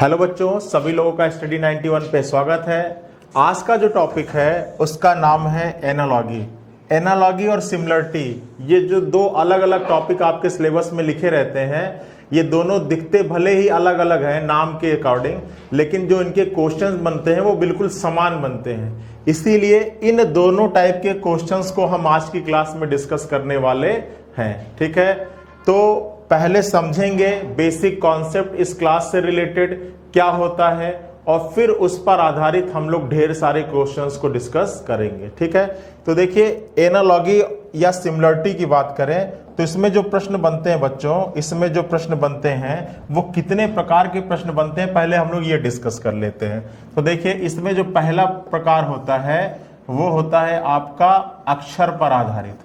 Hello बच्चों, सभी लोगों का स्टडी 91 पे स्वागत है। आज का जो टॉपिक है उसका नाम है एनालॉगी। एनालॉगी और सिमिलरिटी, ये जो दो अलग अलग टॉपिक आपके सिलेबस में लिखे रहते हैं, ये दोनों दिखते भले ही अलग अलग हैं नाम के अकॉर्डिंग, लेकिन जो इनके क्वेश्चंस बनते हैं वो बिल्कुल समान बनते हैं। इसीलिए इन दोनों टाइप के क्वेश्चंस को हम आज की क्लास में डिस्कस करने वाले हैं। ठीक है, तो पहले समझेंगे बेसिक कॉन्सेप्ट इस क्लास से रिलेटेड क्या होता है, और फिर उस पर आधारित हम लोग ढेर सारे क्वेश्चंस को डिस्कस करेंगे। ठीक है, तो देखिए एनालॉगी या सिमिलरिटी की बात करें तो इसमें जो प्रश्न बनते हैं बच्चों, इसमें जो प्रश्न बनते हैं वो कितने प्रकार के प्रश्न बनते हैं, पहले हम लोग ये डिस्कस कर लेते हैं। तो देखिए इसमें जो पहला प्रकार होता है वो होता है आपका अक्षर पर आधारित।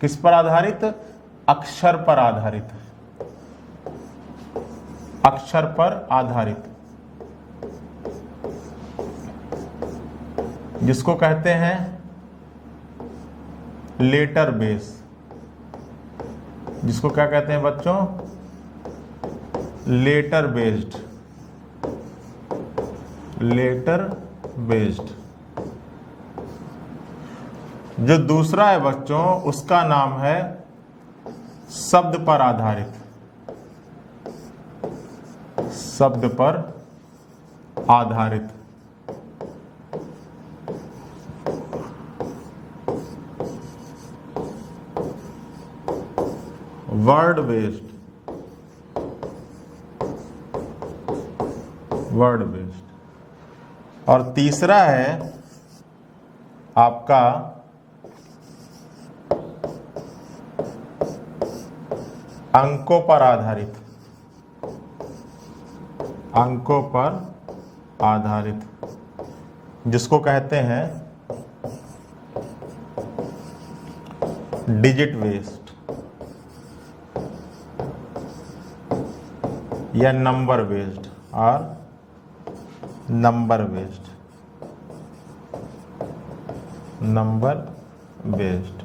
किस पर आधारित? अक्षर पर आधारित। अक्षर पर आधारित, जिसको कहते हैं लेटर बेस। जिसको क्या कहते हैं बच्चों? Letter based. Letter based. जो दूसरा है बच्चों उसका नाम है शब्द पर आधारित। शब्द पर आधारित। Word based. Word based. और तीसरा है आपका अंकों पर आधारित। अंकों पर आधारित, जिसको कहते हैं डिजिट बेस्ड या नंबर बेस्ड और नंबर बेस्ड। Number based.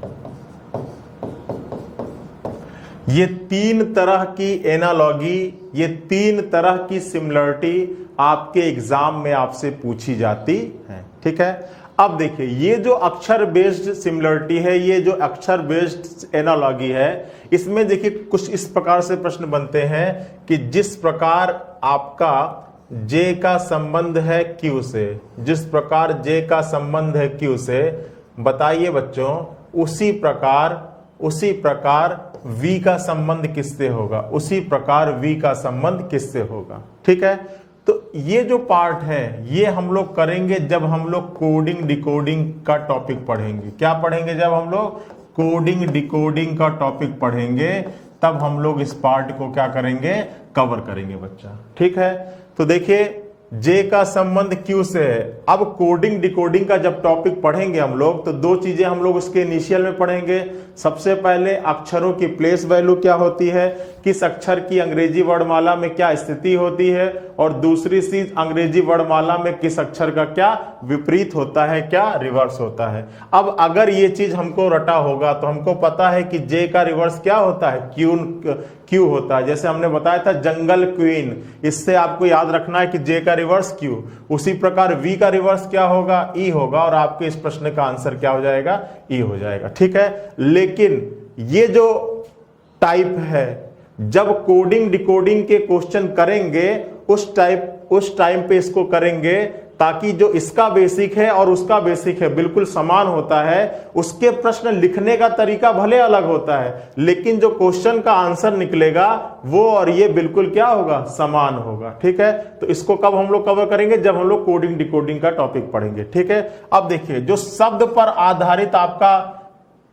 ये तीन तरह की एनालॉगी, ये तीन तरह की सिमिलरिटी आपके एग्जाम में आपसे पूछी जाती है। ठीक है, अब देखिए ये जो अक्षर बेस्ड सिमिलरिटी है, ये जो अक्षर बेस्ड एनालॉगी है, इसमें देखिए कुछ इस प्रकार से प्रश्न बनते हैं कि जिस प्रकार आपका जे का संबंध है क्यू से, जिस प्रकार जे का संबंध है क्यू से, बताइए बच्चों उसी प्रकार V का संबंध किससे होगा? उसी प्रकार V का संबंध किससे होगा? ठीक है, तो ये जो पार्ट है ये हम लोग करेंगे जब हम लोग कोडिंग डिकोडिंग का टॉपिक पढ़ेंगे। क्या पढ़ेंगे? जब हम लोग कोडिंग डिकोडिंग का टॉपिक पढ़ेंगे तब हम लोग इस पार्ट को क्या करेंगे? कवर करेंगे बच्चा। ठीक है, तो देखिए जे का संबंध क्यू से है। अब कोडिंग डिकोडिंग का जब टॉपिक पढ़ेंगे हम लोग तो दो चीजें हम लोग उसके इनिशियल में पढ़ेंगे। सबसे पहले अक्षरों की प्लेस वैल्यू क्या होती है, किस अक्षर की अंग्रेजी वर्णमाला में क्या स्थिति होती है, और दूसरी चीज अंग्रेजी वर्णमाला में किस अक्षर का क्या विपरीत होता है, क्या रिवर्स होता है। अब अगर ये चीज हमको रटा होगा तो हमको पता है कि जे का रिवर्स क्या होता है? क्यू होता है। जैसे हमने बताया था जंगल क्वीन, इससे आपको याद रखना है कि जे का रिवर्स क्यू। उसी प्रकार वी का रिवर्स क्या होगा? ई होगा, और आपके इस प्रश्न का आंसर क्या हो जाएगा? ई हो जाएगा। ठीक है, लेकिन ये जो टाइप है, जब कोडिंग डिकोडिंग के क्वेश्चन करेंगे उस टाइम पे इसको करेंगे ताकि जो इसका बेसिक है और उसका बेसिक है बिल्कुल समान होता है। उसके प्रश्न लिखने का तरीका भले अलग होता है, लेकिन जो क्वेश्चन का आंसर निकलेगा वो और ये बिल्कुल क्या होगा? समान होगा। ठीक है, तो इसको कब हम लोग कवर करेंगे? जब हम लोग कोडिंग डिकोडिंग का टॉपिक पढ़ेंगे। ठीक है, अब देखिए जो शब्द पर आधारित आपका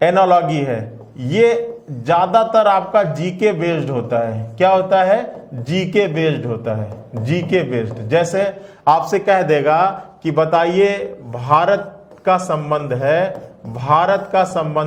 एनालॉगी है ये ज्यादातर आपका जीके बेस्ड होता है। क्या होता है? जीके बेस्ड होता है। जीके बेस्ड, जैसे आपसे कह देगा कि बताइए भारत का संबंध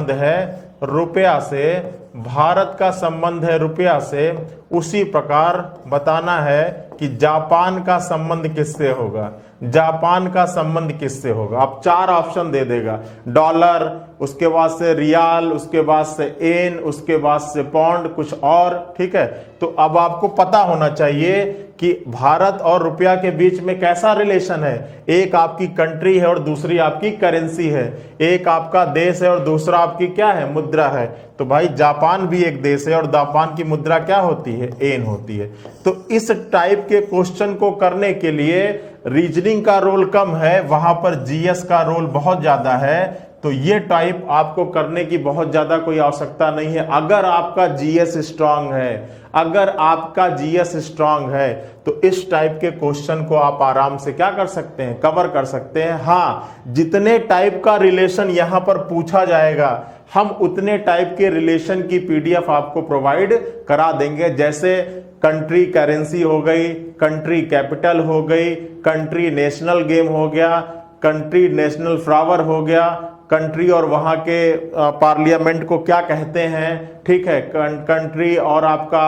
है रुपया से, भारत का संबंध है रुपया से, उसी प्रकार बताना है कि जापान का संबंध किससे होगा? जापान का संबंध किससे होगा? आप चार ऑप्शन दे देगा, डॉलर, उसके बाद से रियाल, उसके बाद से एन, उसके बाद से पौंड, कुछ और। ठीक है, तो अब आपको पता होना चाहिए कि भारत और रुपया के बीच में कैसा रिलेशन है। एक आपकी कंट्री है और दूसरी आपकी करेंसी है, एक आपका देश है और दूसरा आपकी क्या है, मुद्रा है। तो भाई जापान भी एक देश है और जापान की मुद्रा क्या होती है, येन होती है। तो इस टाइप के क्वेश्चन को करने के लिए रीजनिंग का रोल कम है, वहां पर जीएस का रोल बहुत ज्यादा है। तो ये टाइप आपको करने की बहुत ज्यादा कोई आवश्यकता नहीं है। अगर आपका जीएस स्ट्रांग है, अगर आपका जीएस स्ट्रांग है, तो इस टाइप के क्वेश्चन को आप आराम से क्या कर सकते हैं, कवर कर सकते हैं। हाँ, जितने टाइप का रिलेशन यहां पर पूछा जाएगा, हम उतने टाइप के रिलेशन की पीडीएफ आपको प्रोवाइड करा देंगे। जैसे कंट्री करेंसी हो गई, कंट्री कैपिटल हो गई, कंट्री नेशनल गेम हो गया, कंट्री नेशनल फ्लावर हो गया, कंट्री और वहां के पार्लियामेंट को क्या कहते हैं, ठीक है, कंट्री और आपका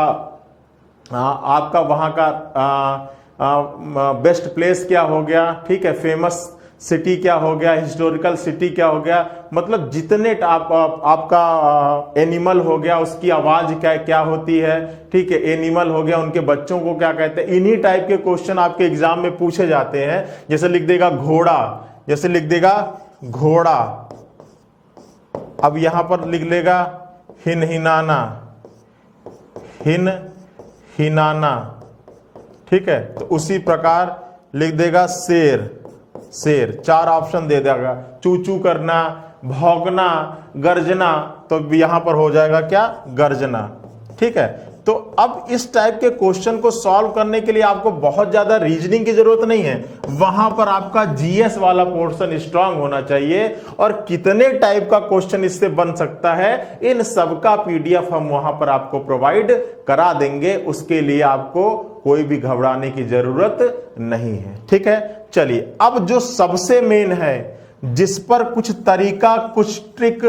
वहां का बेस्ट प्लेस क्या हो गया, ठीक है, फेमस सिटी क्या हो गया, हिस्टोरिकल सिटी क्या हो गया। मतलब जितने आपका एनिमल हो गया, उसकी आवाज क्या होती है, ठीक है, एनिमल हो गया, उनके बच्चों को क्या कहते हैं। इन्हीं टाइप के क्वेश्चन आपके एग्जाम में पूछे जाते हैं। जैसे लिख देगा घोड़ा, जैसे लिख देगा घोड़ा, अब यहां पर लिख लेगा हिन हिनाना, हिन हिनाना, ठीक है। तो उसी प्रकार लिख देगा शेर, शेर, 4 ऑप्शन दे देगा। चू चू करना, भौंकना, गर्जना, तो यहां पर हो जाएगा क्या, गर्जना, ठीक है। तो अब इस टाइप के क्वेश्चन को सॉल्व करने के लिए आपको बहुत ज्यादा रीजनिंग की जरूरत नहीं है, वहां पर आपका जीएस वाला पोर्शन स्ट्रांग होना चाहिए। और कितने टाइप का क्वेश्चन इससे बन सकता है, इन सबका पीडीएफ हम वहां पर आपको प्रोवाइड करा देंगे। उसके लिए आपको कोई भी घबराने की जरूरत नहीं है, ठीक है। चलिए, अब जो सबसे मेन है, जिस पर कुछ तरीका, कुछ ट्रिक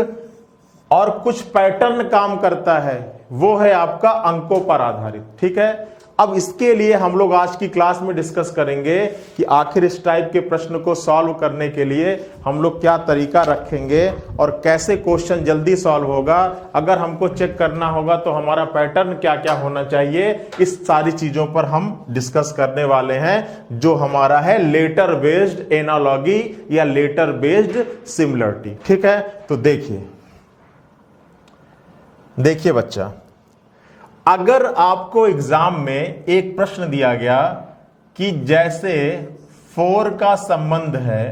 और कुछ पैटर्न काम करता है, वो है आपका अंकों पर आधारित, ठीक है। अब इसके लिए हम लोग आज की क्लास में डिस्कस करेंगे कि आखिर इस टाइप के प्रश्न को सॉल्व करने के लिए हम लोग क्या तरीका रखेंगे और कैसे क्वेश्चन जल्दी सॉल्व होगा। अगर हमको चेक करना होगा तो हमारा पैटर्न क्या क्या होना चाहिए, इस सारी चीजों पर हम डिस्कस करने वाले हैं, जो हमारा है लेटर बेस्ड एनालॉजी या लेटर बेस्ड सिमिलरिटी, ठीक है। तो देखिए बच्चा, अगर आपको एग्जाम में एक प्रश्न दिया गया कि जैसे 4 का संबंध है,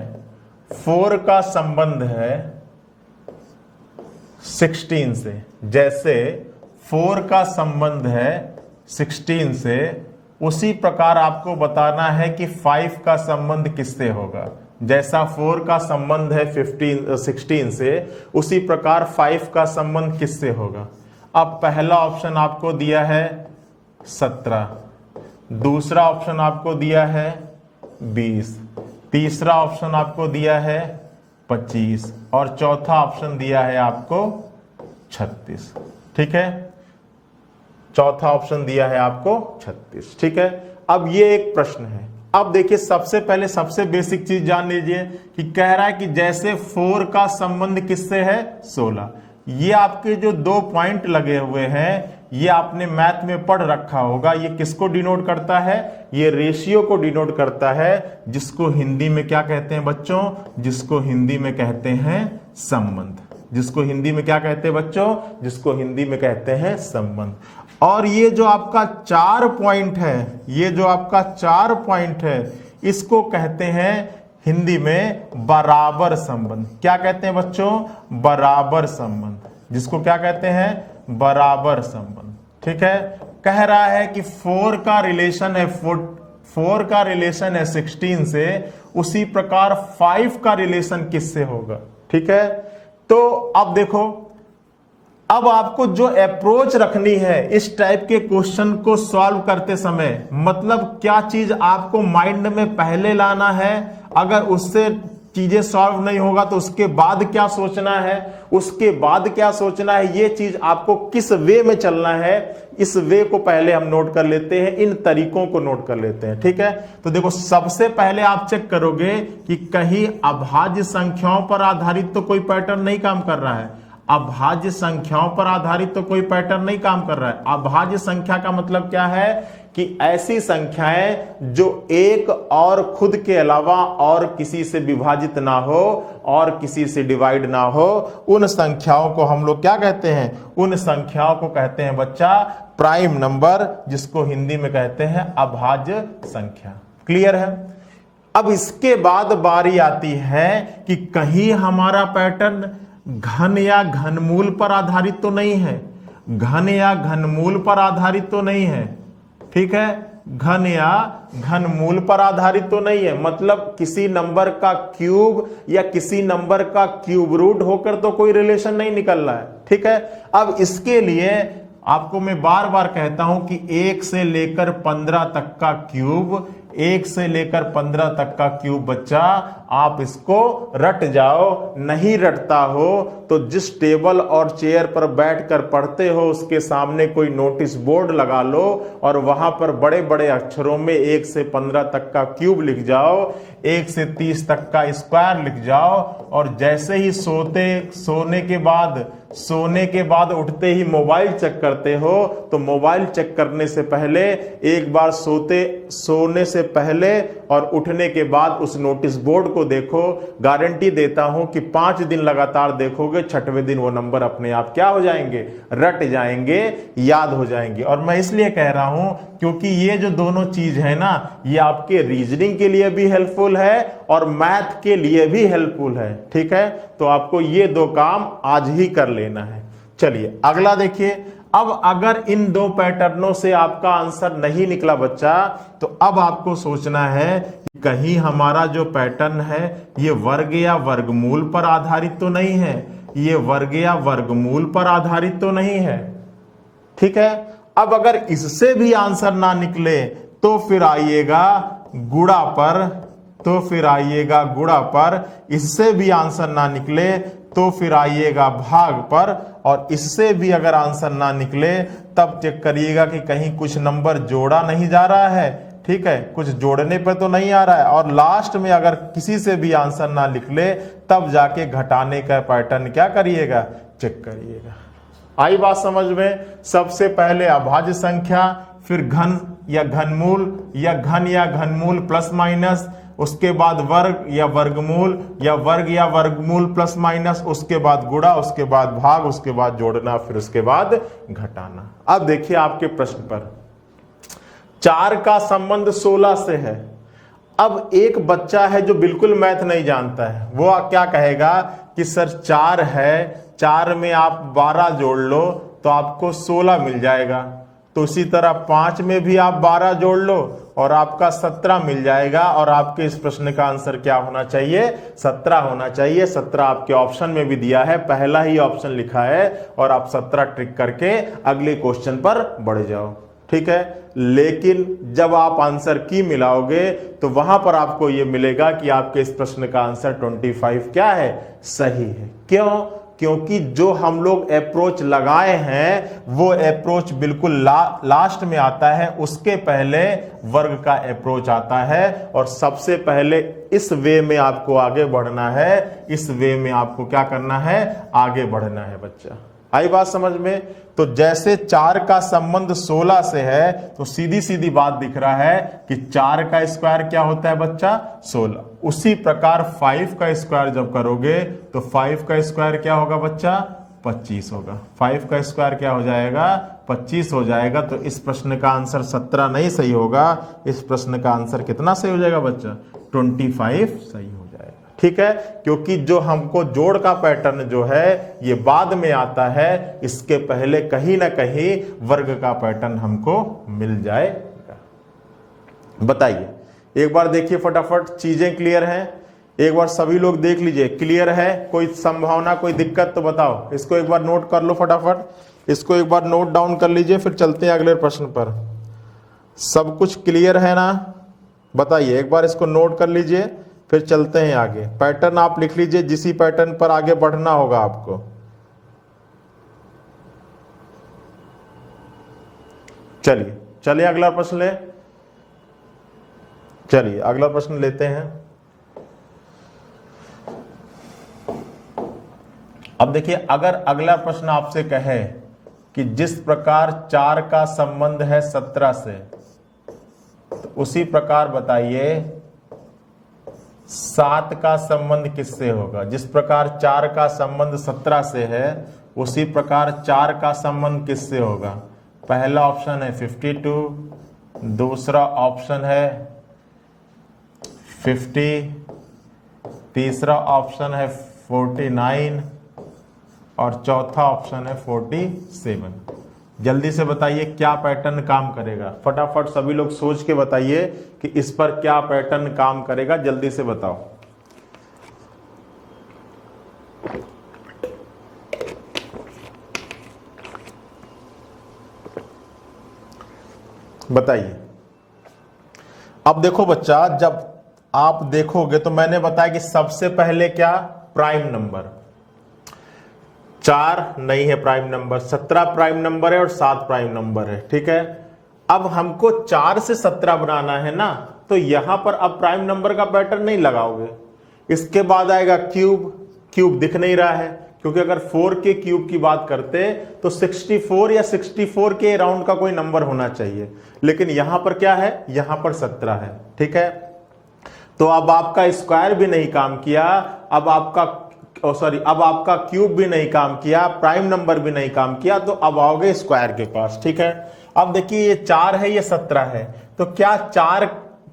4 का संबंध है 16 से, जैसे 4 का संबंध है 16 से, उसी प्रकार आपको बताना है कि 5 का संबंध किससे होगा। जैसा 4 का संबंध है 16 से, उसी प्रकार 5 का संबंध किससे होगा। अब पहला ऑप्शन आपको दिया है 17, दूसरा ऑप्शन आपको दिया है 20, तीसरा ऑप्शन आपको दिया है 25 और चौथा ऑप्शन दिया है आपको 36, ठीक है। चौथा ऑप्शन दिया है आपको 36, ठीक है। अब ये एक प्रश्न है। अब देखिए, सबसे पहले सबसे बेसिक चीज जान लीजिए कि कह रहा है कि जैसे 4 का संबंध किससे है, 16। ये आपके जो 2 पॉइंट लगे हुए हैं, ये आपने मैथ में पढ़ रखा होगा। ये किसको डिनोट करता है, ये रेशियो को डिनोट करता है, जिसको हिंदी में क्या कहते हैं बच्चों, जिसको हिंदी में कहते हैं संबंध। जिसको हिंदी में क्या कहते हैं बच्चों, जिसको हिंदी में कहते हैं संबंध। और ये जो आपका 4 पॉइंट है, ये जो आपका 4 पॉइंट है, इसको कहते हैं हिंदी में बराबर संबंध। क्या कहते हैं बच्चों, बराबर संबंध, जिसको क्या कहते हैं, बराबर संबंध, ठीक है। कह रहा है कि 4 का रिलेशन है 4 का रिलेशन है 16 से, उसी प्रकार 5 का रिलेशन किससे होगा, ठीक है। तो अब देखो, अब आपको जो अप्रोच रखनी है इस टाइप के क्वेश्चन को सॉल्व करते समय, मतलब क्या चीज आपको माइंड में पहले लाना है, अगर उससे चीजें सॉल्व नहीं होगा तो उसके बाद क्या सोचना है, उसके बाद क्या सोचना है, ये चीज आपको किस वे में चलना है, इस वे को पहले हम नोट कर लेते हैं, इन तरीकों को नोट कर लेते हैं, ठीक है। तो देखो, सबसे पहले आप चेक करोगे कि कहीं अभाज्य संख्याओं पर आधारित तो कोई पैटर्न नहीं काम कर रहा है। अभाज्य संख्याओं पर आधारित तो कोई पैटर्न नहीं काम कर रहा है। अभाज्य संख्या का मतलब क्या है कि ऐसी संख्याएं जो एक और खुद के अलावा और किसी से विभाजित ना हो और किसी से डिवाइड ना हो, उन संख्याओं को हम लोग क्या कहते हैं? उन संख्याओं को कहते हैं बच्चा प्राइम नंबर, जिसको हिंदी में कहते हैं अभाज्य संख्या। क्लियर है? अब इसके बाद बारी आती है कि कहीं हमारा पैटर्न घन या घनमूल पर आधारित तो नहीं है, घन या घनमूल पर आधारित तो नहीं है, ठीक है, घन या घनमूल पर आधारित तो नहीं है, मतलब किसी नंबर का क्यूब या किसी नंबर का क्यूब रूट होकर तो कोई रिलेशन नहीं निकल रहा है, ठीक है। अब इसके लिए आपको मैं बार बार कहता हूं कि 1 से लेकर 15 तक का क्यूब, 1 से लेकर 15 तक का क्यूब बच्चा आप इसको रट जाओ, नहीं रटता हो तो जिस टेबल और चेयर पर बैठकर पढ़ते हो उसके सामने कोई नोटिस बोर्ड लगा लो और वहां पर बड़े बड़े अक्षरों में 1 से 15 तक का क्यूब लिख जाओ, 1 से 30 तक का स्क्वायर लिख जाओ, और जैसे ही सोने के बाद उठते ही मोबाइल चेक करते हो तो मोबाइल चेक करने से पहले एक बार सोने से पहले और उठने के बाद उस नोटिस बोर्ड को देखो। गारंटी देता हूं कि 5 दिन लगातार देखोगे, 6वें दिन वो नंबर अपने आप क्या हो जाएंगे? रट जाएंगे, याद हो जाएंगे। और मैं इसलिए कह रहा हूं क्योंकि ये जो दोनों चीज है ना, ये आपके रीजनिंग के लिए भी हेल्पफुल है और मैथ के लिए भी हेल्पफुल है, ठीक है। तो आपको ये 2 काम आज ही कर लेना है। चलिए अगला देखिए। अब अगर इन 2 पैटर्नों से आपका आंसर नहीं निकला बच्चा, तो अब आपको सोचना है कि कहीं हमारा जो पैटर्न है ये वर्ग या वर्गमूल पर आधारित तो नहीं है, ये वर्ग या वर्गमूल पर आधारित तो नहीं है, ठीक है। अब अगर इससे भी आंसर ना निकले तो फिर आइएगा गुणा पर, इससे भी आंसर ना निकले तो फिर आइएगा भाग पर, और इससे भी अगर आंसर ना निकले तब चेक करिएगा कि कहीं कुछ नंबर जोड़ा नहीं जा रहा है, ठीक है, कुछ जोड़ने पर तो नहीं आ रहा है। और लास्ट में अगर किसी से भी आंसर ना निकले तब जाके घटाने का पैटर्न क्या करिएगा? चेक करिएगा। आई बात समझ में? सबसे पहले अभाज्य संख्या, फिर घन या घनमूल या घन या घनमूल प्लस माइनस, उसके बाद वर्ग या वर्गमूल या वर्ग या वर्गमूल प्लस माइनस, उसके बाद गुणा, उसके बाद भाग, उसके बाद जोड़ना, फिर उसके बाद घटाना। अब देखिए आपके प्रश्न पर 4 का संबंध 16 से है। अब एक बच्चा है जो बिल्कुल मैथ नहीं जानता है, वो क्या कहेगा कि सर 4 है, 4 में आप 12 जोड़ लो तो आपको 16 मिल जाएगा। तो इसी तरह 5 में भी आप 12 जोड़ लो और आपका 17 मिल जाएगा। और आपके इस प्रश्न का आंसर क्या होना चाहिए? 17 होना चाहिए। 17 आपके ऑप्शन में भी दिया है, पहला ही ऑप्शन लिखा है, और आप 17 ट्रिक करके अगले क्वेश्चन पर बढ़ जाओ, ठीक है। लेकिन जब आप आंसर की मिलाओगे तो वहां पर आपको यह मिलेगा कि आपके इस प्रश्न का आंसर 25 क्या है? सही है। क्यों? क्योंकि जो हम लोग अप्रोच लगाए हैं वो अप्रोच बिल्कुल लास्ट में आता है, उसके पहले वर्ग का अप्रोच आता है, और सबसे पहले इस वे में आपको आगे बढ़ना है, इस वे में आपको क्या करना है? आगे बढ़ना है बच्चा। आई बात समझ में? तो जैसे 4 का संबंध 16 से है तो सीधी सीधी बात दिख रहा है कि 4 का स्क्वायर क्या होता है बच्चा? 16। उसी प्रकार 5 का स्क्वायर जब करोगे तो 5 का स्क्वायर क्या होगा बच्चा? 25 होगा। 5 का स्क्वायर क्या हो जाएगा? 25 हो जाएगा। तो इस प्रश्न का आंसर 17 नहीं सही होगा, इस प्रश्न का आंसर कितना सही हो जाएगा बच्चा? 25 सही हो जाएगा, ठीक है। क्योंकि जो हमको जोड़ का पैटर्न जो है ये बाद में आता है, इसके पहले कहीं ना कहीं वर्ग का पैटर्न हमको मिल जाएगा। बताइए एक बार देखिए फटाफट, चीजें क्लियर हैं? एक बार सभी लोग देख लीजिए, क्लियर है? कोई संभावना, कोई दिक्कत तो बताओ। इसको एक बार नोट कर लो फटाफट, इसको एक बार नोट डाउन कर लीजिए, फिर चलते हैं अगले प्रश्न पर। सब कुछ क्लियर है ना? बताइए एक बार, इसको नोट कर लीजिए, फिर चलते हैं आगे। पैटर्न आप लिख लीजिए, जिसी पैटर्न पर आगे बढ़ना होगा आपको। चलिए अगला प्रश्न ले, चलिए अगला प्रश्न लेते हैं। अब देखिए, अगर अगला प्रश्न आपसे कहे कि जिस प्रकार 4 का संबंध है 17 से, उसी प्रकार बताइए 7 का संबंध किससे होगा। जिस प्रकार 4 का संबंध 17 से है उसी प्रकार 4 का संबंध किससे होगा। पहला ऑप्शन है 52, दूसरा ऑप्शन है 50, तीसरा ऑप्शन है 49 और चौथा ऑप्शन है 47। जल्दी से बताइए क्या पैटर्न काम करेगा। फटाफट सभी लोग सोच के बताइए कि इस पर क्या पैटर्न काम करेगा, जल्दी से बताओ। बताइए। अब देखो बच्चा, जब आप देखोगे तो मैंने बताया कि सबसे पहले क्या, प्राइम नंबर। 4 नहीं है प्राइम नंबर, 17 प्राइम नंबर है और 7 प्राइम नंबर है, ठीक है। अब हमको 4 से 17 बनाना है ना, तो यहां पर अब प्राइम नंबर का पैटर्न नहीं लगाओगे। इसके बाद आएगा क्यूब। क्यूब दिख नहीं रहा है क्योंकि अगर 4 के क्यूब की बात करते तो 64 या 64 के अराउंड का कोई नंबर होना चाहिए, लेकिन यहां पर क्या है, यहां पर 17 है, ठीक है। तो अब आपका स्क्वायर भी नहीं काम किया, अब आपका अब आपका क्यूब भी नहीं काम किया, प्राइम नंबर भी नहीं काम किया, तो अब आओगे स्क्वायर के पास, ठीक है। अब देखिए ये 4 है, ये 17 है, तो क्या 4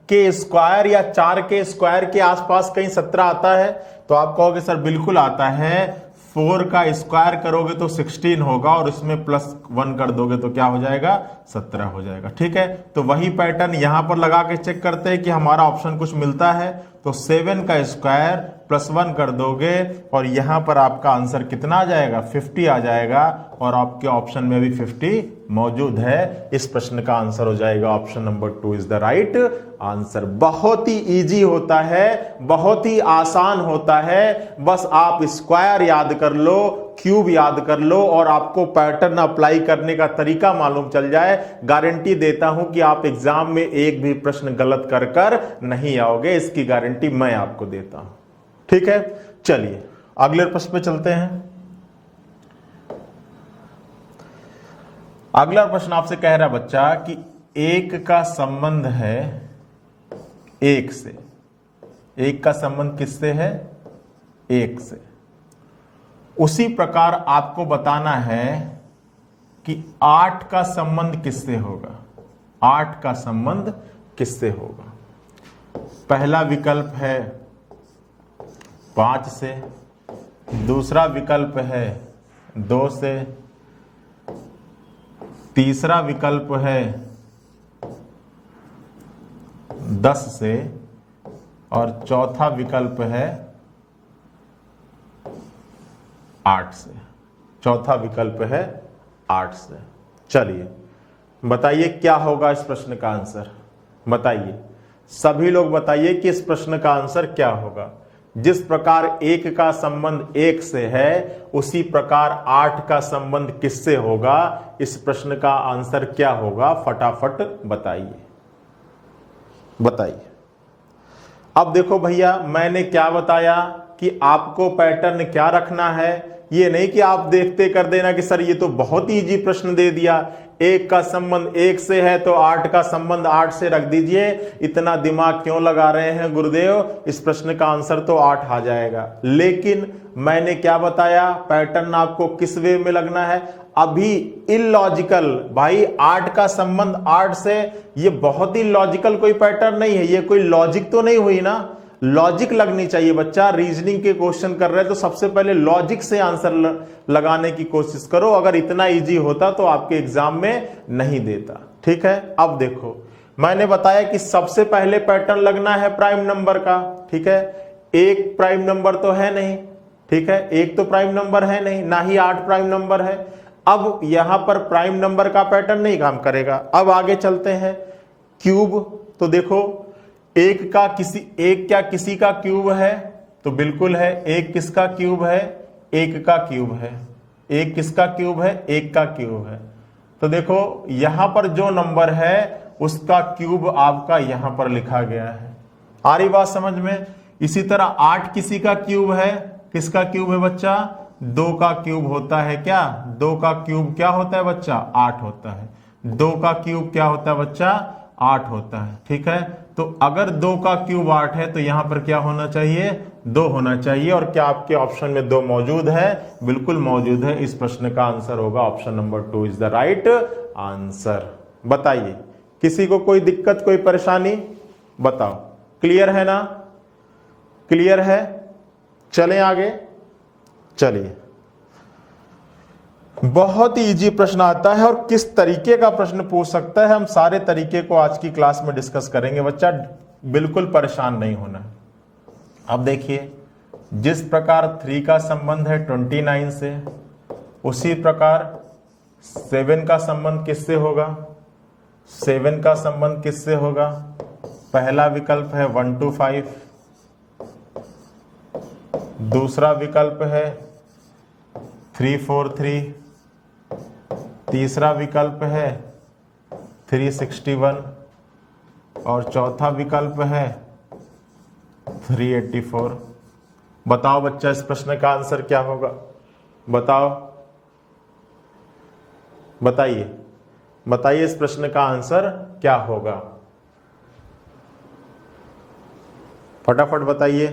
के स्क्वायर या 4 के स्क्वायर के आसपास कहीं 17 आता है। तो आप कहोगे सर बिल्कुल आता है। 4 का स्क्वायर करोगे तो 16 होगा और इसमें +1 कर दोगे तो क्या हो जाएगा, 17 हो जाएगा, ठीक है। तो वही पैटर्न यहां पर लगा के चेक करते हैं कि हमारा ऑप्शन कुछ मिलता है। तो 7 का स्क्वायर +1 कर दोगे और यहां पर आपका आंसर कितना आ जाएगा, 50 आ जाएगा और आपके ऑप्शन में भी 50 मौजूद है। इस प्रश्न का आंसर हो जाएगा option number 2 is the right answer. बहुत ही इजी होता है, बहुत ही आसान होता है, बस आप स्क्वायर याद कर लो, क्यूब याद कर लो और आपको पैटर्न अप्लाई करने का तरीका मालूम चल जाए। गारंटी देता हूं कि आप एग्जाम में एक भी प्रश्न गलत कर कर नहीं आओगे, इसकी गारंटी मैं आपको देता हूं, ठीक है। चलिए अगले प्रश्न पे चलते हैं। अगला प्रश्न आपसे कह रहा बच्चा कि 1 का संबंध है 1 से। 1 का संबंध किससे है, 1 से। उसी प्रकार आपको बताना है कि 8 का संबंध किससे होगा। 8 का संबंध किससे होगा। पहला विकल्प है 5 से, दूसरा विकल्प है 2 से, तीसरा विकल्प है 10 से और चौथा विकल्प है 8 से। चौथा विकल्प है 8 से। चलिए बताइए क्या होगा इस प्रश्न का आंसर। बताइए सभी लोग बताइए कि इस प्रश्न का आंसर क्या होगा। जिस प्रकार 1 का संबंध 1 से है उसी प्रकार 8 का संबंध किससे होगा। इस प्रश्न का आंसर क्या होगा, फटाफट बताइए बताइए। अब देखो भैया मैंने क्या बताया कि आपको पैटर्न क्या रखना है। ये नहीं कि आप देखते कर देना कि सर ये तो बहुत ही इजी प्रश्न दे दिया, 1 का संबंध 1 से है तो 8 का संबंध 8 से रख दीजिए। इतना दिमाग क्यों लगा रहे हैं गुरुदेव, इस प्रश्न का आंसर तो 8 आ जाएगा। लेकिन मैंने क्या बताया, पैटर्न आपको किस वे में लगना है। अभी इलॉजिकल भाई, 8 का संबंध 8 से, ये बहुत ही लॉजिकल कोई पैटर्न नहीं है। ये कोई लॉजिक तो नहीं हुई ना, लॉजिक लगनी चाहिए। बच्चा रीजनिंग के क्वेश्चन कर रहे हैं तो सबसे पहले लॉजिक से आंसर लगाने की कोशिश करो। अगर इतना इजी होता तो आपके एग्जाम में नहीं देता, ठीक है। अब देखो मैंने बताया कि सबसे पहले पैटर्न लगना है प्राइम नंबर का, ठीक है। 1 प्राइम नंबर तो है नहीं, ठीक है, 1 तो प्राइम नंबर है नहीं, ना ही 8 प्राइम नंबर है। अब यहां पर प्राइम नंबर का पैटर्न नहीं काम करेगा। अब आगे चलते हैं। क्यूब, तो देखो 1 क्या किसी का क्यूब है, तो बिल्कुल है। 1 किसका क्यूब है, 1 का क्यूब है। 1 किसका क्यूब है, 1 का क्यूब है। तो देखो यहां पर जो नंबर है उसका क्यूब आपका यहां पर लिखा गया है। आ रही बात समझ में। इसी तरह 8 किसी का क्यूब है, किसका क्यूब है बच्चा, 2 का क्यूब होता है क्या, 2 का क्यूब क्या होता है बच्चा, 8 होता है। 2 का क्यूब क्या होता है बच्चा, 8 होता है। ठीक है, तो अगर 2 का क्यूब 8 है तो यहां पर क्या होना चाहिए, 2 होना चाहिए। और क्या आपके ऑप्शन में 2 मौजूद है? बिल्कुल मौजूद है। इस प्रश्न का आंसर होगा option number 2 is the right answer. बताइए, किसी को कोई दिक्कत, कोई परेशानी? बताओ, क्लियर है ना? क्लियर है? चलें आगे। चलिए, बहुत ही इजी प्रश्न आता है, और किस तरीके का प्रश्न पूछ सकता है, हम सारे तरीके को आज की क्लास में डिस्कस करेंगे। बच्चा बिल्कुल परेशान नहीं होना। अब देखिए, जिस प्रकार 3 का संबंध है 29 से, उसी प्रकार 7 का संबंध किससे होगा? 7 का संबंध किससे होगा? पहला विकल्प है 1 to 5, दूसरा विकल्प है 3 4 3, तीसरा विकल्प है 361 और चौथा विकल्प है 384। बताओ बच्चा, इस प्रश्न का आंसर क्या होगा? बताओ, बताइए, बताइए इस प्रश्न का आंसर क्या होगा? फटाफट बताइए।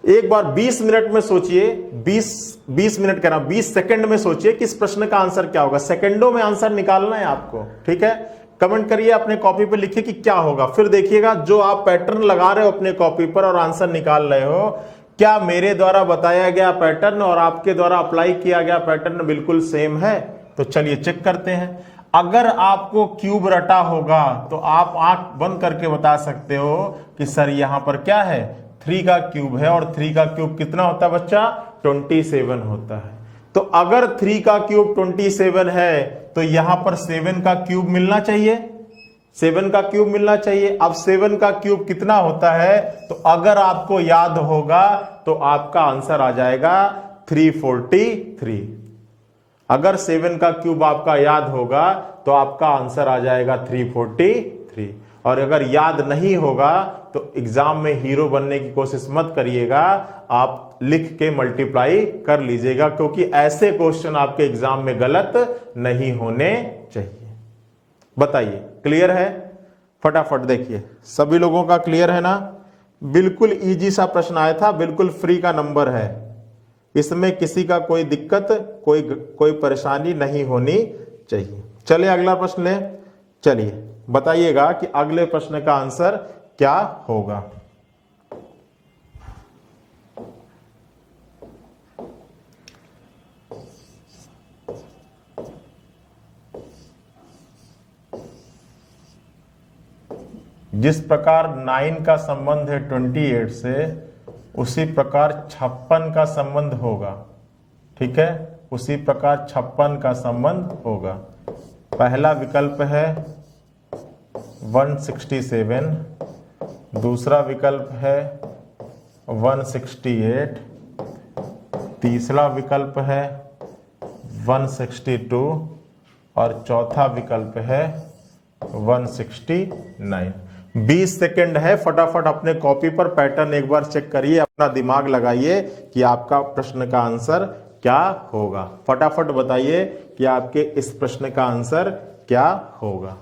एक बार 20 मिनट में सोचिए, 20 मिनट कह रहा हूं, 20 सेकंड में सोचिए कि इस प्रश्न का आंसर क्या होगा। सेकंडों में आंसर निकालना है आपको। ठीक है, कमेंट करिए, अपने कॉपी पर लिखिए कि क्या होगा। फिर देखिएगा, जो आप पैटर्न लगा रहे हो अपने कॉपी पर और आंसर निकाल रहे हो, क्या मेरे द्वारा बताया गया पैटर्न और आपके द्वारा अप्लाई किया गया पैटर्न बिल्कुल सेम है? तो चलिए चेक करते हैं। अगर आपको क्यूब रटा होगा तो आप आंख बंद करके बता सकते हो कि सर यहां पर क्या है, 3 का क्यूब है। और 3 का क्यूब कितना होता है बच्चा? 27 होता है। तो अगर 3 का क्यूब 27 है तो यहां पर 7 का क्यूब मिलना चाहिए, 7 का क्यूब मिलना चाहिए। अब 7 का क्यूब कितना होता है? तो अगर आपको याद होगा तो आपका आंसर आ जाएगा 343। अगर 7 का क्यूब आपका याद होगा तो आपका आंसर आ जाएगा 343। और अगर याद नहीं होगा तो एग्जाम में हीरो बनने की कोशिश मत करिएगा, आप लिख के मल्टीप्लाई कर लीजिएगा, क्योंकि ऐसे क्वेश्चन आपके एग्जाम में गलत नहीं होने चाहिए। बताइए, क्लियर है? फटाफट देखिए, सभी लोगों का क्लियर है ना? बिल्कुल इजी सा प्रश्न आया था, बिल्कुल फ्री का नंबर है, इसमें किसी का कोई दिक्कत, कोई परेशानी नहीं होनी चाहिए। चलिए अगला प्रश्न ले। चलिए बताइएगा कि अगले प्रश्न का आंसर क्या होगा। जिस प्रकार 9 का संबंध है 28 से, उसी प्रकार 56 का संबंध होगा। ठीक है, उसी प्रकार 56 का संबंध होगा। पहला विकल्प है 167, दूसरा विकल्प है 168, तीसरा विकल्प है 162 और चौथा विकल्प है 169। 20 सेकेंड है, फटाफट अपने कॉपी पर पैटर्न एक बार चेक करिए, अपना दिमाग लगाइए कि आपका प्रश्न का आंसर क्या होगा। फटाफट बताइए कि आपके इस प्रश्न का आंसर क्या होगा।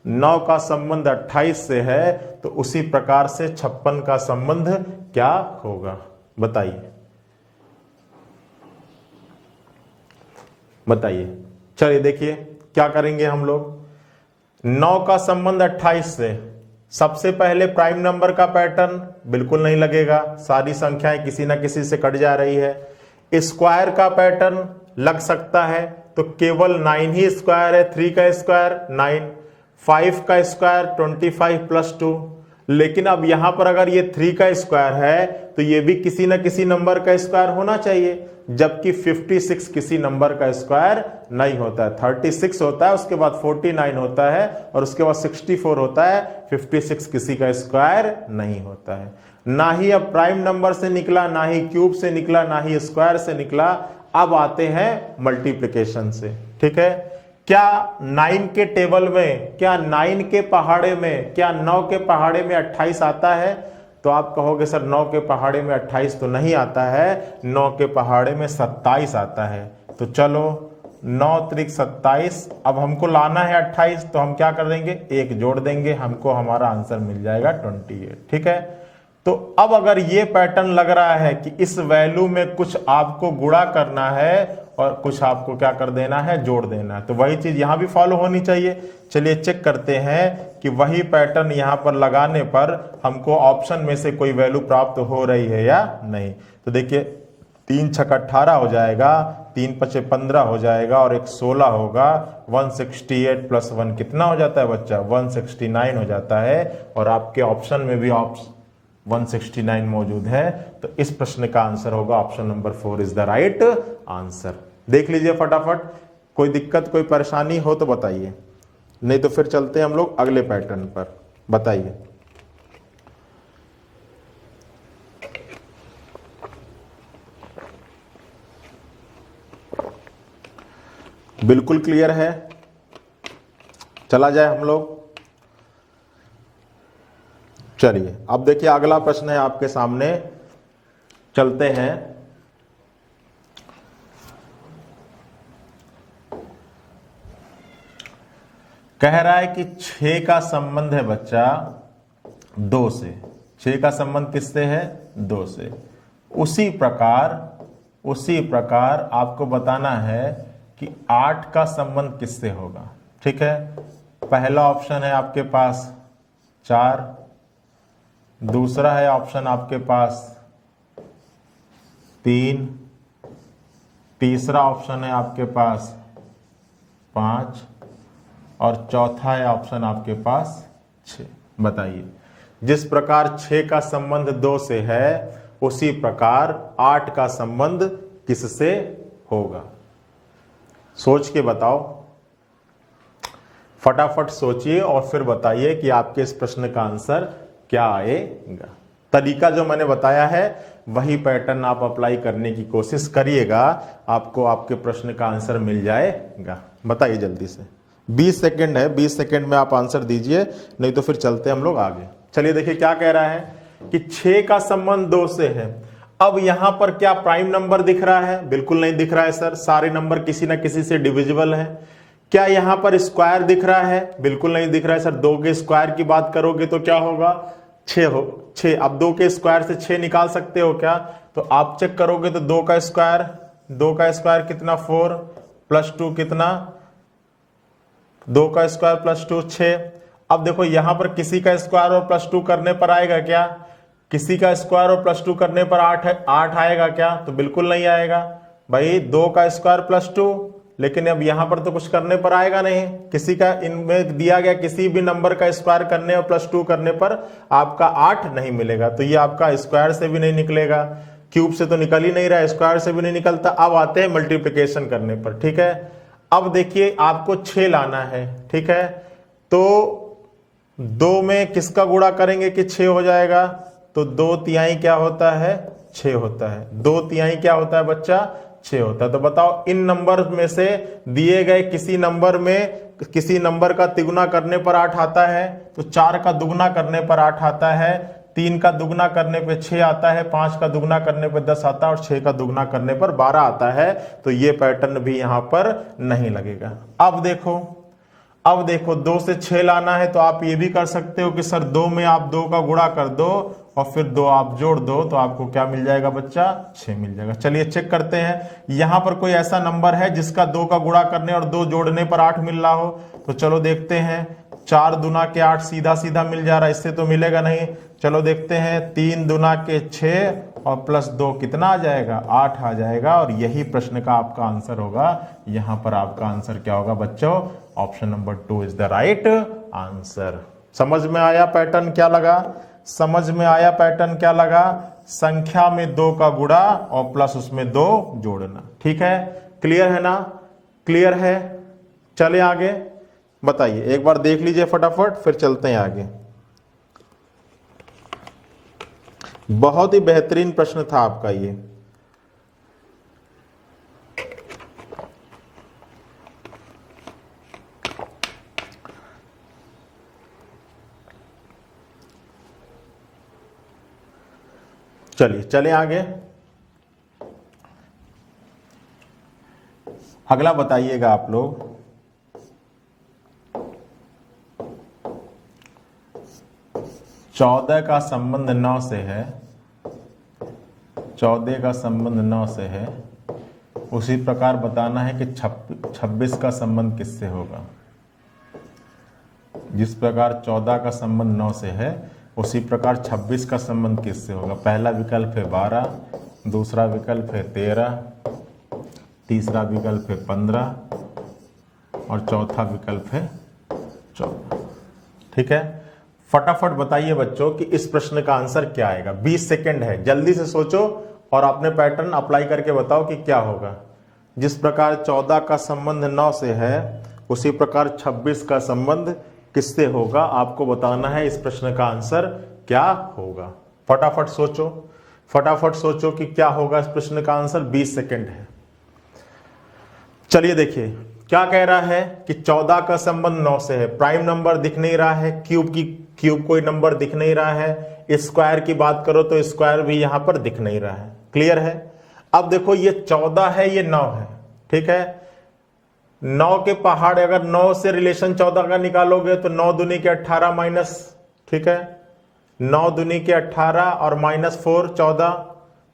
9 का संबंध 28 से है, तो उसी प्रकार से 56 का संबंध क्या होगा? बताइए, बताइए। चलिए देखिए क्या करेंगे हम लोग। 9 का संबंध 28 से, सबसे पहले प्राइम नंबर का पैटर्न बिल्कुल नहीं लगेगा, सारी संख्याएं किसी ना किसी से कट जा रही है। स्क्वायर का पैटर्न लग सकता है, तो केवल 9 ही स्क्वायर है। 3 का स्क्वायर 9, 5 का स्क्वायर 25 + 2। लेकिन अब यहां पर अगर ये 3 का स्क्वायर है तो ये भी किसी ना किसी नंबर का स्क्वायर होना चाहिए, जबकि 56 किसी नंबर का स्क्वायर नहीं होता है। 36 होता है, उसके बाद 49 होता है और उसके बाद 64 होता है। 56 किसी का स्क्वायर नहीं होता है। ना ही अब प्राइम नंबर से निकला, ना ही क्यूब से निकला, ना ही स्क्वायर से निकला। अब आते हैं मल्टीप्लिकेशन से। ठीक है, क्या 9 के टेबल में, क्या 9 के पहाड़े में, क्या 9 के पहाड़े में 28 आता है? तो आप कहोगे सर 9 के पहाड़े में 28 तो नहीं आता है, 9 के पहाड़े में 27 आता है। तो चलो 9 त्रिक 27, अब हमको लाना है 28, तो हम क्या कर देंगे, एक जोड़ देंगे, हमको हमारा आंसर मिल जाएगा 28। ठीक है, तो अब अगर ये पैटर्न लग रहा है कि इस वैल्यू में कुछ आपको गुणा करना है और कुछ आपको क्या कर देना है, जोड़ देना है, तो वही चीज यहां भी फॉलो होनी चाहिए। चलिए चेक करते हैं कि वही पैटर्न यहां पर लगाने पर हमको ऑप्शन में से कोई वैल्यू प्राप्त हो रही है या नहीं। तो देखिए 3 छक्का 18 हो जाएगा, 3 पचे 15 हो जाएगा और एक 16 होगा। 168 प्लस 1 कितना हो जाता है बच्चा, 169 हो जाता है। और आपके ऑप्शन में भी 169 मौजूद है, तो इस प्रश्न का आंसर होगा option number 4 is the right answer. देख लीजिए फटाफट, कोई दिक्कत कोई परेशानी हो तो बताइए, नहीं तो फिर चलते हैं हम लोग अगले पैटर्न पर। बताइए। बिल्कुल क्लियर है, चला जाए हम लोग। चलिए अब देखिए अगला प्रश्न है आपके सामने, चलते हैं। कह रहा है कि 6 का संबंध है बच्चा 2 से। 6 का संबंध किससे है, 2 से। उसी प्रकार आपको बताना है कि 8 का संबंध किससे होगा। ठीक है, पहला ऑप्शन है आपके पास 4, दूसरा है ऑप्शन आपके पास 3, तीसरा ऑप्शन है आपके पास 5 और चौथा है ऑप्शन आपके पास 6। बताइए, जिस प्रकार 6 का संबंध 2 से है उसी प्रकार 8 का संबंध किससे होगा। सोच के बताओ, फटाफट सोचिए और फिर बताइए कि आपके इस प्रश्न का आंसर क्या आएगा। तरीका जो मैंने बताया है वही पैटर्न आप अप्लाई करने की कोशिश करिएगा, आपको आपके प्रश्न का आंसर मिल जाएगा। बताइए जल्दी से, 20 सेकंड है, 20 सेकंड में आप आंसर दीजिए, नहीं तो फिर चलते हम लोग आगे। चलिए देखिए क्या कह रहा है कि 6 का संबंध 2 से है। अब यहां पर क्या प्राइम नंबर दिख रहा है, बिल्कुल नहीं दिख रहा है सर, सारे नंबर किसी ना किसी से डिविजिबल है। क्या यहां पर स्क्वायर दिख रहा है, बिल्कुल नहीं दिख रहा है सर। 2 के स्क्वायर की बात करोगे तो क्या होगा, 6। अब 2 के स्क्वायर से 6 निकाल सकते हो क्या, तो आप चेक करोगे तो 2 का स्क्वायर कितना 4 प्लस 2 कितना, 2 का स्क्वायर प्लस 2 6। अब देखो यहां पर किसी का स्क्वायर और प्लस 2 करने पर आएगा क्या, किसी का स्क्वायर और प्लस 2 करने पर 8 आएगा क्या, तो बिल्कुल नहीं आएगा भाई। 2 का स्क्वायर प्लस 2, लेकिन अब यहां पर तो कुछ करने पर आएगा नहीं। किसी का इनमें दिया गया किसी भी नंबर का स्क्वायर करने और प्लस 2 करने पर आपका 8 नहीं मिलेगा, तो ये आपका स्क्वायर से भी नहीं निकलेगा, क्यूब से तो निकल ही नहीं रहा, स्क्वायर से भी नहीं निकलता। अब आते हैं मल्टीप्लिकेशन करने पर। ठीक है, अब देखिए आपको 6 लाना है। ठीक है, तो 2 में किसका गुणा करेंगे कि 6 हो जाएगा, तो 2 तिहाई क्या होता है, 6 होता है। 2 तिहाई क्या होता है बच्चा, 6 होता है। तो बताओ इन नंबर में से दिए गए किसी नंबर का तिगुना करने पर 8 आता है, तो 4 का दुगना करने पर 8 आता है, 3 का दुगना करने पे 6 आता है, 5 का दुगना करने पे 10 आता है और 6 का दुगना करने पर 12 आता है। तो ये पैटर्न भी यहां पर नहीं लगेगा। अब देखो 2 से 6 लाना है, तो आप ये भी कर सकते हो कि सर 2 में आप 2 का गुणा कर दो और फिर 2 आप जोड़ दो, तो आपको क्या मिल जाएगा बच्चा, 6 मिल जाएगा। चलिए चेक करते हैं, यहां पर कोई ऐसा नंबर है जिसका 2 का गुणा करने और 2 जोड़ने पर 8 मिल रहा हो, तो चलो देखते हैं। 4 दूना के 8 सीधा सीधा मिल जा रहा है, इससे तो मिलेगा नहीं। चलो देखते हैं, 3 दूना के 6 और प्लस 2 कितना आ जाएगा, 8 आ जाएगा। और यही प्रश्न का आपका आंसर होगा। यहां पर आपका आंसर क्या होगा बच्चों, option number 2 is the right answer. समझ में आया पैटर्न क्या लगा, संख्या में 2 का गुणा और प्लस उसमें 2 जोड़ना। ठीक है, क्लियर है ना, क्लियर है। चले आगे, बताइए एक बार देख लीजिए फटाफट, फिर चलते हैं आगे। बहुत ही बेहतरीन प्रश्न था आपका ये। चलिए चले आगे। अगला बताइएगा आप लोग, चौदह का संबंध 9 से है, 14 का संबंध 9 से है, उसी प्रकार बताना है कि 26 का संबंध किससे होगा। जिस प्रकार 14 का संबंध 9 से है उसी प्रकार 26 का संबंध किससे होगा। पहला विकल्प है 12, दूसरा विकल्प है 13, तीसरा विकल्प है 15 और चौथा विकल्प है 14। ठीक है, फटाफट बताइए बच्चों कि इस प्रश्न का आंसर क्या आएगा। 20 सेकंड है, जल्दी से सोचो और अपने पैटर्न अप्लाई करके बताओ कि क्या होगा। जिस प्रकार 14 का संबंध 9 से है उसी प्रकार 26 का संबंध किससे होगा, आपको बताना है इस प्रश्न का आंसर क्या होगा। फटाफट सोचो, फटाफट सोचो कि क्या होगा इस प्रश्न का आंसर। 20 सेकंड है। चलिए देखिए क्या कह रहा है कि 14 का संबंध 9 से है, प्राइम नंबर दिख नहीं रहा है, क्यूब कोई नंबर दिख नहीं रहा है, स्क्वायर की बात करो तो स्क्वायर भी यहां पर दिख नहीं रहा है। क्लियर है। अब देखो ये 14 है, ये 9 है। ठीक है, 9 के पहाड़, अगर 9 से रिलेशन 14 का निकालोगे तो 9 दूनी के 18 माइनस, ठीक है, 9 दूनी के 18 और -4 14।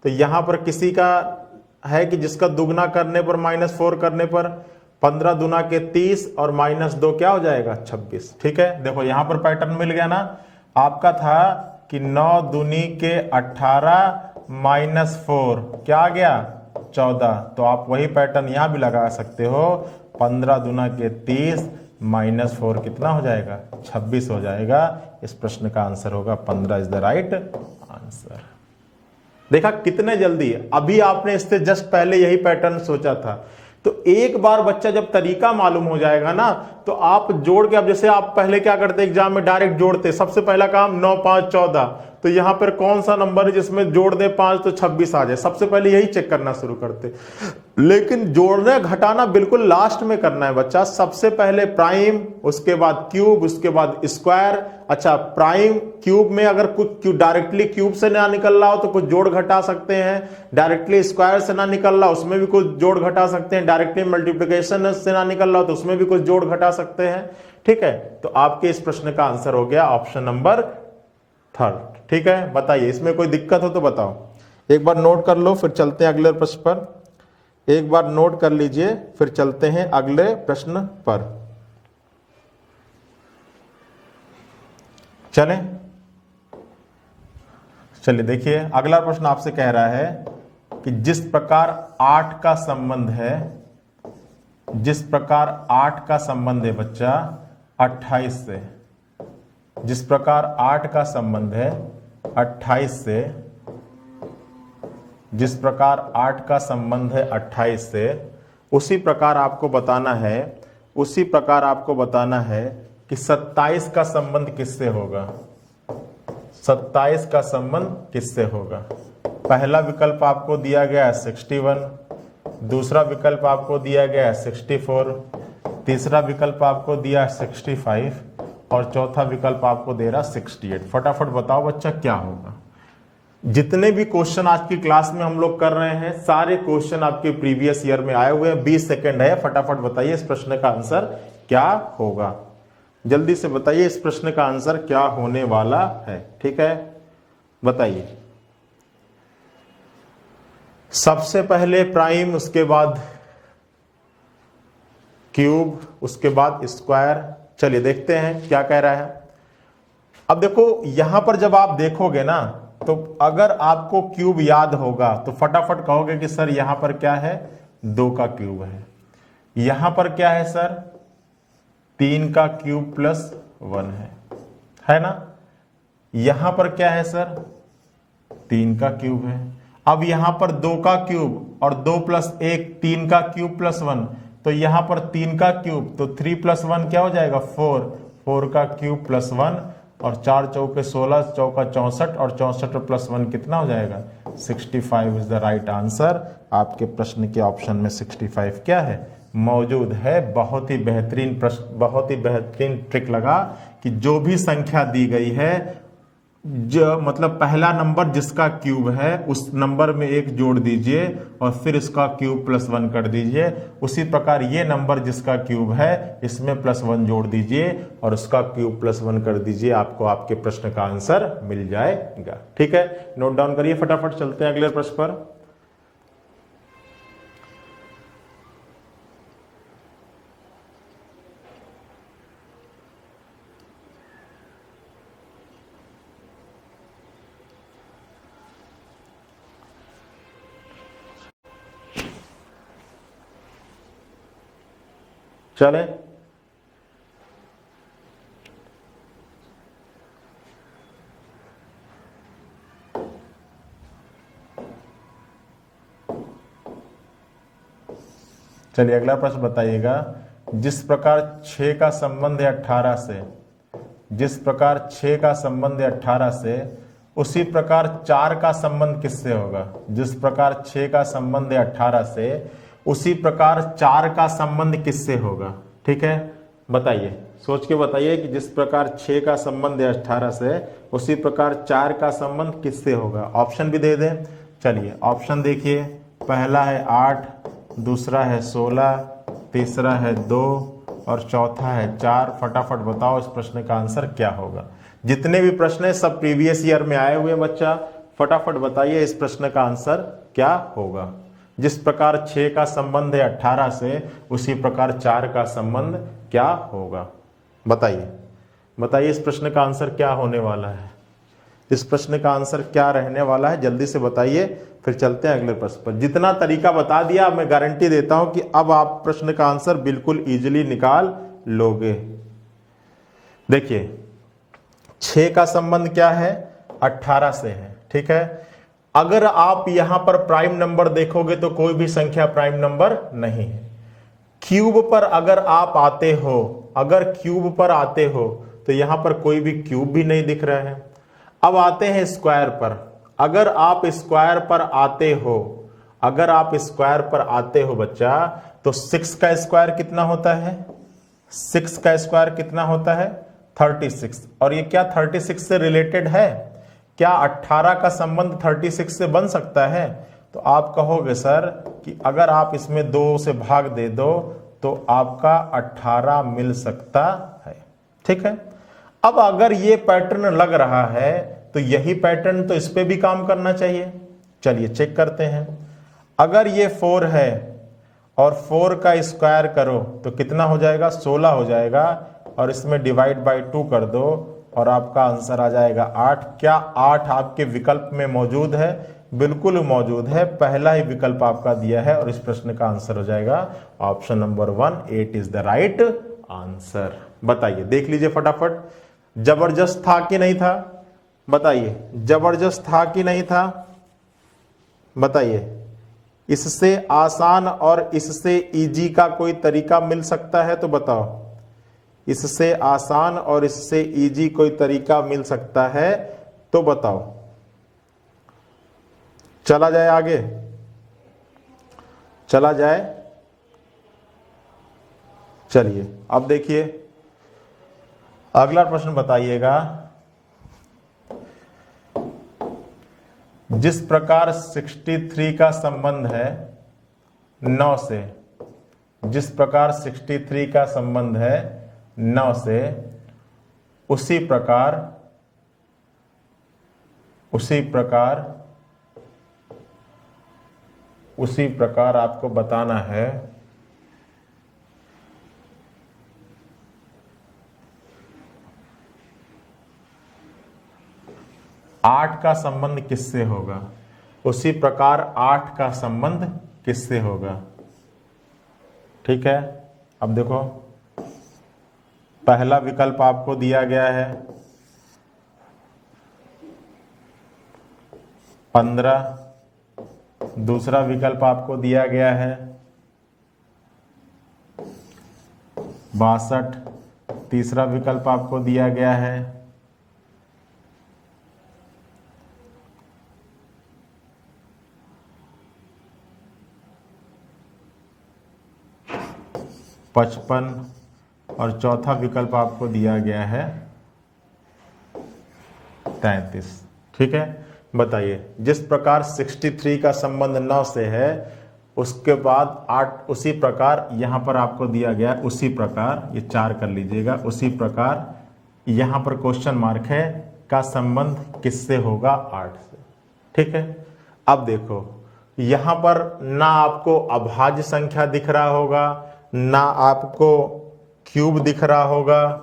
तो यहां पर किसी का है कि जिसका दुगना करने पर -4 करने पर 15 दूना के 30 और -2 क्या हो जाएगा 26। ठीक है, देखो यहां पर पैटर्न मिल गया ना। आपका था कि 9 दूनी के 18 -4 क्या आ गया 14, तो आप वही पैटर्न यहां भी लगा सकते हो। 15 दूना के 30 -4 कितना हो जाएगा 26 हो जाएगा। इस प्रश्न का आंसर होगा 15 इज द राइट आंसर। देखा कितने जल्दी, अभी आपने इससे जस्ट पहले यही पैटर्न सोचा था। तो एक बार बच्चा जब तरीका मालूम हो जाएगा ना तो आप जोड़ के, अब जैसे आप पहले क्या करते एग्जाम में डायरेक्ट जोड़ते, सबसे पहला काम 9 5 14, तो यहां पर कौन सा नंबर है जिसमें जोड़ दे 5 तो 26 आ जाए, सबसे पहले यही चेक करना शुरू करते। लेकिन जोड़ना घटाना बिल्कुल लास्ट में करना है बच्चा। सबसे पहले प्राइम, उसके बाद क्यूब, उसके बाद स्क्वायर। अच्छा, प्राइम क्यूब में अगर कुछ डायरेक्टली क्यूब से ना निकल रहा हो तो कुछ जोड़ घटा सकते हैं, डायरेक्टली स्क्वायर से ना निकल रहा उसमें भी कुछ जोड़ घटा सकते हैं, डायरेक्टली मल्टीप्लिकेशन से ना निकल रहा हो तो उसमें भी कुछ जोड़ घटा सकते हैं। ठीक है, तो आपके इस प्रश्न का आंसर हो गया ऑप्शन नंबर 3। ठीक है, बताइए इसमें कोई दिक्कत हो तो बताओ। एक बार नोट कर लो फिर चलते हैं अगले प्रश्न पर। एक बार नोट कर लीजिए फिर चलते हैं अगले प्रश्न पर। चलें, चलिए देखिए अगला प्रश्न आपसे कह रहा है कि जिस प्रकार 8 का संबंध है, जिस प्रकार 8 का संबंध है बच्चा 28 से, जिस प्रकार 8 का संबंध है 28 से, जिस प्रकार 8 का संबंध है 28 से, उसी प्रकार आपको बताना है, उसी प्रकार आपको बताना है कि 27 का संबंध किससे होगा। 27 का संबंध किससे होगा। पहला विकल्प आपको दिया गया है 61, दूसरा विकल्प आपको दिया गया है 64, तीसरा विकल्प आपको दिया है 65 और चौथा विकल्प आपको दे रहा 68। फटाफट बताओ बच्चा क्या होगा। जितने भी क्वेश्चन आज की क्लास में हम लोग कर रहे हैं सारे क्वेश्चन आपके प्रीवियस ईयर में आए हुए हैं। 20 सेकंड है, फटाफट बताइए इस प्रश्न का आंसर क्या होगा। जल्दी से बताइए इस प्रश्न का आंसर क्या होने वाला है। ठीक है, बताइए। सबसे पहले प्राइम, उसके बाद क्यूब, उसके बाद स्क्वायर। चलिए देखते हैं क्या कह रहा है। अब देखो यहां पर जब आप देखोगे ना तो अगर आपको क्यूब याद होगा तो फटाफट कहोगे कि सर यहां पर क्या है 2 का क्यूब है, यहां पर क्या है सर 3 का क्यूब प्लस 1 है ना। यहां पर क्या है सर 3 का क्यूब है। अब यहां पर 2 का क्यूब और 2 + 1 3 का क्यूब प्लस 1, तो यहां पर 3 का क्यूब, तो 3 + 1 क्या हो जाएगा 4 का क्यूब प्लस 1 और 4 चौके 16, चौका 64 और 64 + 1 कितना हो जाएगा 65 इज द राइट आंसर। आपके प्रश्न के ऑप्शन में 65 क्या है मौजूद है। बहुत ही बेहतरीन प्रश्न, बहुत ही बेहतरीन ट्रिक लगा कि जो भी संख्या दी गई है जो मतलब पहला नंबर जिसका क्यूब है उस नंबर में 1 जोड़ दीजिए और फिर इसका क्यूब +1 कर दीजिए। उसी प्रकार ये नंबर जिसका क्यूब है इसमें +1 जोड़ दीजिए और उसका क्यूब +1 कर दीजिए, आपको आपके प्रश्न का आंसर मिल जाएगा। ठीक है, नोट डाउन करिए, फटाफट चलते हैं अगले प्रश्न पर। चले, चलिए अगला प्रश्न बताइएगा। जिस प्रकार 6 का संबंध है 18 से, जिस प्रकार 6 का संबंध है 18 से, उसी प्रकार 4 का संबंध किससे होगा? जिस प्रकार 6 का संबंध है 18 से, उसी प्रकार 4 का संबंध किससे होगा? ठीक है, बताइए, सोच के बताइए कि जिस प्रकार 6 का संबंध है 18 से, उसी प्रकार 4 का संबंध किससे होगा? ऑप्शन भी दे दें। चलिए ऑप्शन देखिए, पहला है 8, दूसरा है 16, तीसरा है 2 और चौथा है 4। फटाफट बताओ इस प्रश्न का आंसर क्या होगा। जितने भी प्रश्न है सब प्रीवियस ईयर में आए हुए बच्चा, फटाफट बताइए इस प्रश्न का आंसर क्या होगा। जिस प्रकार 6 का संबंध है 18 से, उसी प्रकार 4 का संबंध क्या होगा? बताइए, बताइए इस प्रश्न का आंसर क्या होने वाला है, इस प्रश्न का आंसर क्या रहने वाला है, जल्दी से बताइए, फिर चलते हैं अगले प्रश्न पर। जितना तरीका बता दिया, मैं गारंटी देता हूं कि अब आप प्रश्न का आंसर बिल्कुल इजीली निकाल लोगे। देखिए 6 का संबंध क्या है? 18 से है। ठीक है, अगर आप यहां पर प्राइम नंबर देखोगे तो कोई भी संख्या प्राइम नंबर नहीं है। क्यूब पर अगर आप आते हो, अगर क्यूब पर आते हो तो यहां पर कोई भी क्यूब भी नहीं दिख रहा है। अब आते हैं स्क्वायर पर, अगर आप स्क्वायर पर आते हो, अगर आप स्क्वायर पर आते हो बच्चा, तो 6 का स्क्वायर कितना होता है? 6 का स्क्वायर कितना होता है? 36। और ये क्या 36 से रिलेटेड है? क्या 18 का संबंध 36 से बन सकता है? तो आप कहोगे सर कि अगर आप इसमें 2 से भाग दे दो तो आपका 18 मिल सकता है। ठीक है, अब अगर ये पैटर्न लग रहा है तो यही पैटर्न तो इस पे भी काम करना चाहिए। चलिए चेक करते हैं। अगर ये 4 है और 4 का स्क्वायर करो तो कितना हो जाएगा? 16 हो जाएगा, और इसमें डिवाइड बाय 2 कर दो और आपका आंसर आ जाएगा 8। क्या 8 आपके विकल्प में मौजूद है? बिल्कुल मौजूद है, पहला ही विकल्प आपका दिया है और इस प्रश्न का आंसर हो जाएगा option number 1, 8 is the right answer. बताइए, देख लीजिए फटाफट, जबरदस्त था कि नहीं था? बताइए, जबरदस्त था कि नहीं था? बताइए, इससे आसान और इससे इजी का कोई तरीका मिल सकता है तो बताओ। इससे आसान और इससे इजी कोई तरीका मिल सकता है तो बताओ। चला जाए आगे, चला जाए। चलिए अब देखिए अगला प्रश्न बताइएगा। जिस प्रकार 63 का संबंध है 9 से, जिस प्रकार 63 का संबंध है 9 से, उसी प्रकार आपको बताना है 8 का संबंध किससे होगा? उसी प्रकार 8 का संबंध किससे होगा? ठीक है, अब देखो पहला विकल्प आपको दिया गया है 15, दूसरा विकल्प आपको दिया गया है 62, तीसरा विकल्प आपको दिया गया है 55 और चौथा विकल्प आपको दिया गया है 33। ठीक है, बताइए जिस प्रकार 63 का संबंध 9 से है, उसके बाद 8 उसी प्रकार यहां पर आपको दिया गया है, उसी प्रकार ये 4 कर लीजिएगा, उसी प्रकार यहां पर क्वेश्चन मार्क है का संबंध किससे होगा? 8 से। ठीक है, अब देखो यहां पर ना आपको अभाज्य संख्या दिख रहा होगा, ना आपको क्यूब दिख रहा होगा।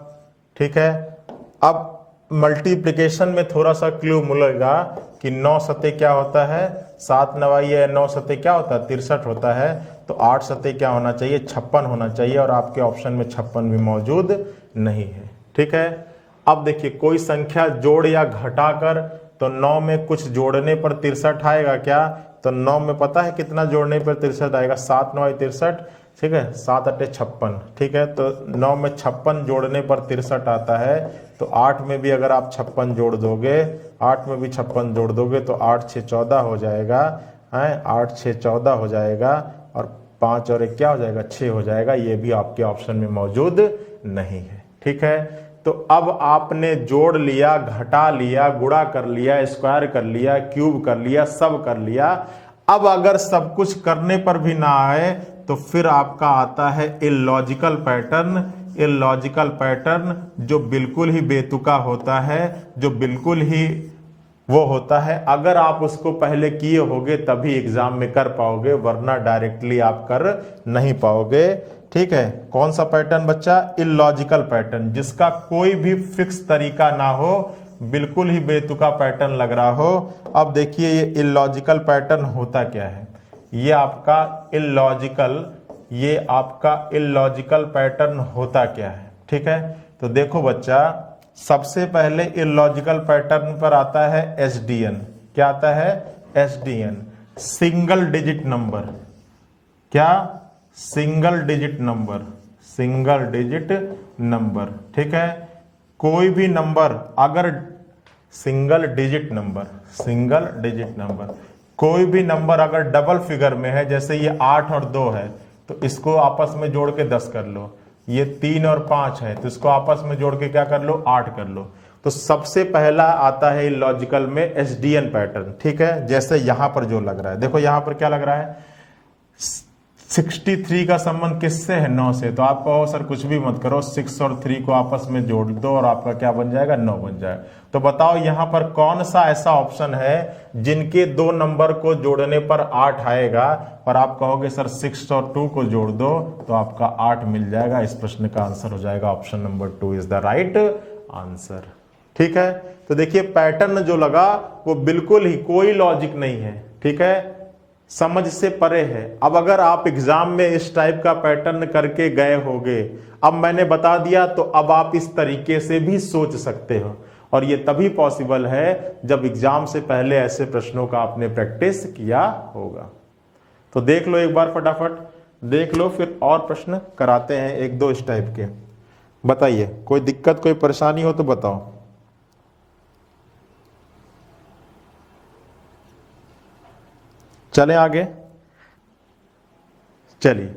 ठीक है, अब मल्टीप्लिकेशन में थोड़ा सा क्लू मिलेगा कि 9 सते क्या होता है? 7 9 है, 9 सते क्या होता है? 63 होता है। तो 8 सते क्या होना चाहिए? 56 होना चाहिए, और आपके ऑप्शन में 56 भी मौजूद नहीं है। ठीक है, अब देखिए कोई संख्या जोड़ या घटाकर, तो 9 में कुछ जोड़ने पर 63 आएगा क्या? तो 9 में पता है कितना जोड़ने पर 63 आएगा? 7 9 63। ठीक है, 7 8 56। ठीक है, तो 9 में 56 जोड़ने पर 63 आता है। तो 8 में भी अगर आप 56 जोड़ दोगे, 8 में भी 56 जोड़ दोगे तो 8 6 14 हो जाएगा है, 8 6 14 हो जाएगा, और 5 और 1 क्या हो जाएगा? 6 हो जाएगा। ये भी आपके ऑप्शन में मौजूद नहीं है। ठीक है, तो अब आपने जोड़ लिया, घटा लिया, गुणा कर लिया, स्क्वायर कर लिया, क्यूब कर लिया, सब कर लिया। अब अगर सब कुछ करने पर भी ना आए तो फिर आपका आता है इलॉजिकल पैटर्न। इलॉजिकल पैटर्न जो बिल्कुल ही बेतुका होता है, जो बिल्कुल ही वो होता है, अगर आप उसको पहले किए होगे तभी एग्जाम में कर पाओगे, वरना डायरेक्टली आप कर नहीं पाओगे। ठीक है, कौन सा पैटर्न बच्चा? इलॉजिकल पैटर्न, जिसका कोई भी फिक्स तरीका ना हो, बिल्कुल ही बेतुका पैटर्न लग रहा हो। अब देखिए ये इलॉजिकल पैटर्न होता क्या है? ये आपका इलॉजिकल पैटर्न होता क्या है? ठीक है, तो देखो बच्चा, सबसे पहले इलॉजिकल पैटर्न पर आता है एसडीएन। क्या आता है? SDN, single digit number. क्या? Single digit number, single digit number. ठीक है, कोई भी नंबर अगर सिंगल डिजिट नंबर कोई भी नंबर अगर डबल फिगर में है, जैसे ये 8 और 2 है, तो इसको आपस में जोड़ के 10 कर लो। ये 3 और 5 है, तो इसको आपस में जोड़ के क्या कर लो? 8 कर लो। तो सबसे पहला आता है लॉजिकल में एसडीएन पैटर्न। ठीक है, जैसे यहां पर जो लग रहा है, देखो यहां पर क्या लग रहा है? 63 का संबंध किससे है? 9 से। तो आप कहो सर कुछ भी मत करो, 6 और 3 को आपस में जोड़ दो और आपका क्या बन जाएगा? 9 बन जाएगा। तो बताओ यहां पर कौन सा ऐसा ऑप्शन है जिनके दो नंबर को जोड़ने पर 8 आएगा, और आप कहोगे सर 6 और 2 को जोड़ दो तो आपका 8 मिल जाएगा। इस प्रश्न का आंसर हो जाएगा option number 2 is the right answer. ठीक है, तो देखिए पैटर्न जो लगा वो बिल्कुल ही कोई लॉजिक नहीं है। ठीक है, समझ से परे है। अब अगर आप एग्जाम में इस टाइप का पैटर्न करके गए होगे, अब मैंने बता दिया, तो अब आप इस तरीके से भी सोच सकते हो, और ये तभी पॉसिबल है जब एग्जाम से पहले ऐसे प्रश्नों का आपने प्रैक्टिस किया होगा। तो देख लो एक बार, फटाफट देख लो, फिर और प्रश्न कराते हैं 1 2 इस टाइप के। बताइए कोई दिक्कत, कोई परेशानी हो तो बताओ। चलें आगे, चलिए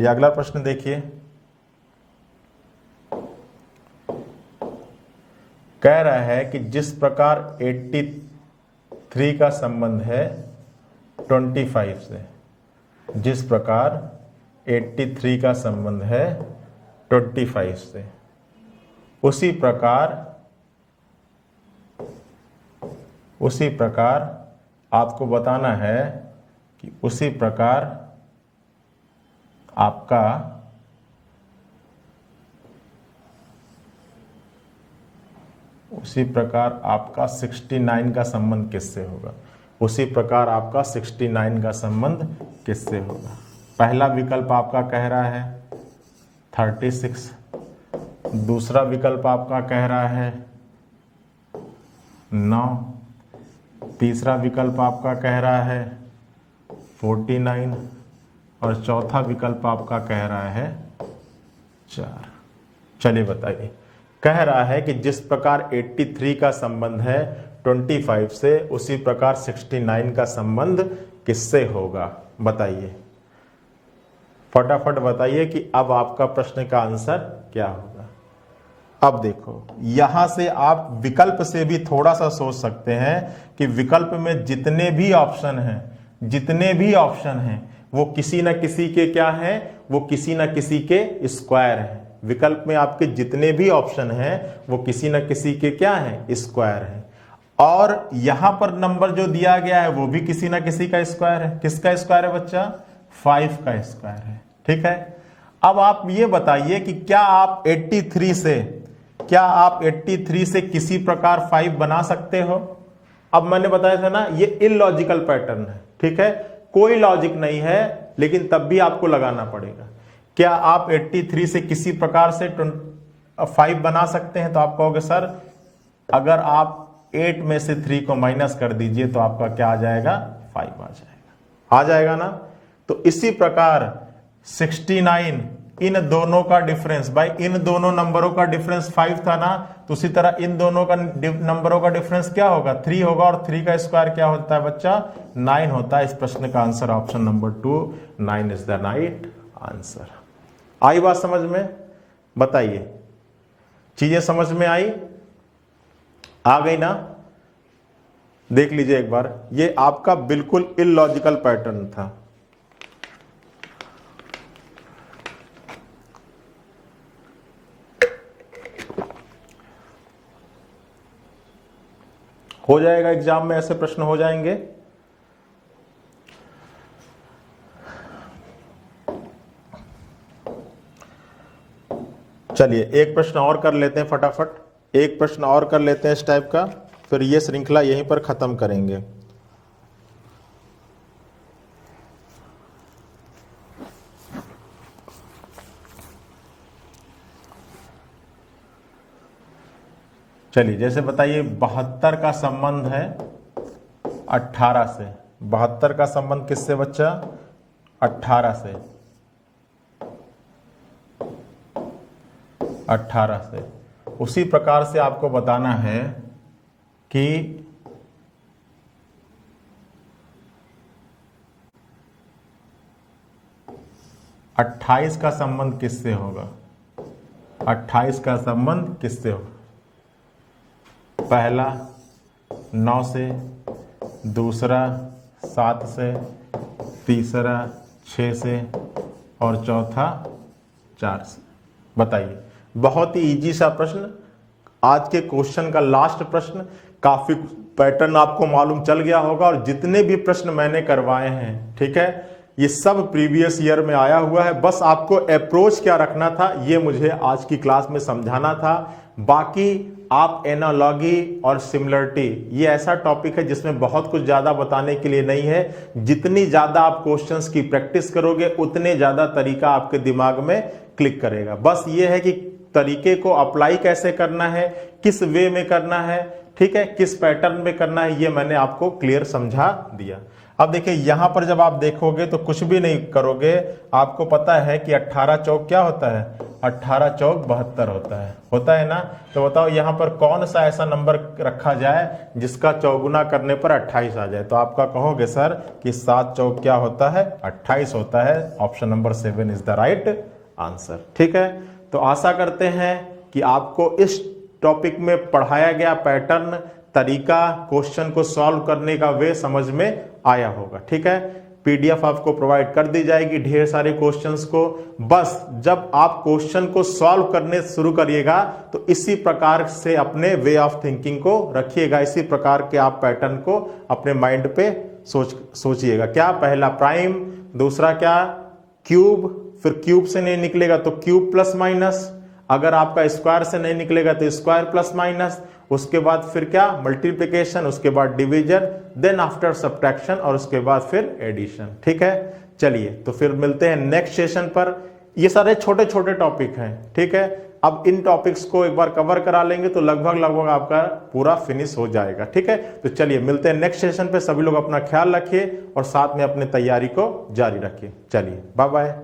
अगला प्रश्न देखिए। कह रहा है कि जिस प्रकार 83 का संबंध है 25 से, जिस प्रकार 83 का संबंध है 25 से, उसी प्रकार आपको बताना है कि उसी प्रकार आपका उसी प्रकार आपका 69 का संबंध किससे होगा? उसी प्रकार आपका 69 का संबंध किससे होगा? पहला विकल्प आपका कह रहा है 36, दूसरा विकल्प आपका कह रहा है 9, तीसरा विकल्प आपका कह रहा है 49, और चौथा विकल्प आपका कह रहा है 4। चलिए बताइए। कह रहा है कि जिस प्रकार 83 का संबंध है 25 से, उसी प्रकार 69 का संबंध किससे होगा? बताइए, फटाफट बताइए कि अब आपका प्रश्न का आंसर क्या होगा। अब देखो यहां से आप विकल्प से भी थोड़ा सा सोच सकते हैं कि विकल्प में जितने भी ऑप्शन हैं वो किसी ना किसी के क्या हैं, वो किसी ना किसी के स्क्वायर हैं। विकल्प में आपके जितने भी ऑप्शन हैं वो किसी ना किसी के क्या हैं, स्क्वायर हैं। और यहां पर नंबर जो दिया गया है वो भी किसी ना किसी का स्क्वायर है। किसका स्क्वायर है बच्चा? 5 का स्क्वायर है। ठीक है, अब आप ये बताइए कि क्या आप 83 से किसी प्रकार 5 बना सकते हो? अब मैंने बताया था ना ये इलॉजिकल पैटर्न है। ठीक है, कोई लॉजिक नहीं है लेकिन तब भी आपको लगाना पड़ेगा। क्या आप 83 से किसी प्रकार से 5 बना सकते हैं? तो आप कहोगे सर अगर आप 8 में से 3 को माइनस कर दीजिए तो आपका क्या आ जाएगा? 5 आ जाएगा ना। तो इसी प्रकार 69 इन दोनों का डिफरेंस, भाई इन दोनों नंबरों का डिफरेंस 5 था ना, तो उसी तरह इन दोनों का नंबरों का डिफरेंस क्या होगा? 3 होगा। और 3 का स्क्वायर क्या होता है बच्चा? 9 होता है। इस प्रश्न का answer option number 2, 9 is the right answer. आई बात समझ में? बताइए, चीजें समझ में आई? आ गई ना? देख लीजिए एक बार, ये आपका बिल्कुल इलॉजिकल पैटर्न था। हो जाएगा, एग्जाम में ऐसे प्रश्न हो जाएंगे। चलिए एक प्रश्न और कर लेते हैं फटाफट, एक प्रश्न और कर लेते हैं इस टाइप का, फिर ये श्रृंखला यहीं पर खत्म करेंगे। चलिए जैसे बताइए 72 का संबंध है 18 से। 72 का संबंध किससे बच्चा? 18 से। 18 से। उसी प्रकार से आपको बताना है कि 28 का संबंध किससे होगा? 28 का संबंध किससे होगा? पहला 9 से, दूसरा 7 से, तीसरा 6 से और चौथा 4 से। बताइए, बहुत ही इजी सा प्रश्न, आज के क्वेश्चन का लास्ट प्रश्न। काफी पैटर्न आपको मालूम चल गया होगा और जितने भी प्रश्न मैंने करवाए हैं, ठीक है, ये सब प्रीवियस ईयर में आया हुआ है। बस आपको अप्रोच क्या रखना था ये मुझे आज की क्लास में समझाना था। बाकी आप एनालॉजी और सिमिलरिटी, ये ऐसा टॉपिक है जिसमें बहुत कुछ ज्यादा बताने के लिए नहीं है। जितनी ज्यादा आप क्वेश्चंस की प्रैक्टिस करोगे उतने ज्यादा तरीका आपके दिमाग में क्लिक करेगा। बस ये है कि तरीके को अप्लाई कैसे करना है, किस वे में करना है, ठीक है, किस पैटर्न में करना है, ये मैंने आपको क्लियर समझा दिया। अब देखिए यहां पर जब आप देखोगे तो कुछ भी नहीं करोगे, आपको पता है कि 18 चौक क्या होता है? 18 चौक 72 होता है ना। तो बताओ यहां पर कौन सा ऐसा नंबर रखा जाए जिसका चौगुना करने पर 28 आ जाए? तो आपका कहोगे सर कि 7 चौक क्या होता है? 28 होता है। Option number 7 is the right answer. ठीक है, तो आशा करते हैं कि आपको इस टॉपिक में पढ़ाया गया पैटर्न, तरीका, क्वेश्चन को सॉल्व करने का वे समझ में आया होगा। ठीक है, पीडीएफ आपको प्रोवाइड कर दी जाएगी ढेर सारे क्वेश्चंस को। बस जब आप क्वेश्चन को सॉल्व करने शुरू करिएगा तो इसी प्रकार से अपने वे ऑफ थिंकिंग को रखिएगा, इसी प्रकार के आप पैटर्न को अपने माइंड पे सोचिएगा। क्या? पहला प्राइम, दूसरा क्या? क्यूब, फिर क्यूब से नहीं निकलेगा तो क्यूब प्लस माइनस, अगर आपका स्क्वायर से नहीं निकलेगा तो स्क्वायर प्लस माइनस, उसके बाद फिर क्या? मल्टीप्लिकेशन, उसके बाद डिवीजन, देन आफ्टर सब्ट्रैक्शन और उसके बाद फिर एडिशन। ठीक है, चलिए तो फिर मिलते हैं नेक्स्ट सेशन पर। ये सारे छोटे छोटे टॉपिक हैं, ठीक है। अब इन टॉपिक्स को एक बार कवर करा लेंगे तो लगभग आपका पूरा फिनिश हो जाएगा। ठीक है, तो चलिए मिलते हैं नेक्स्ट सेशन पे। सभी लोग अपना ख्याल रखिए और साथ में अपनी तैयारी को जारी रखिए। चलिए बाय बाय।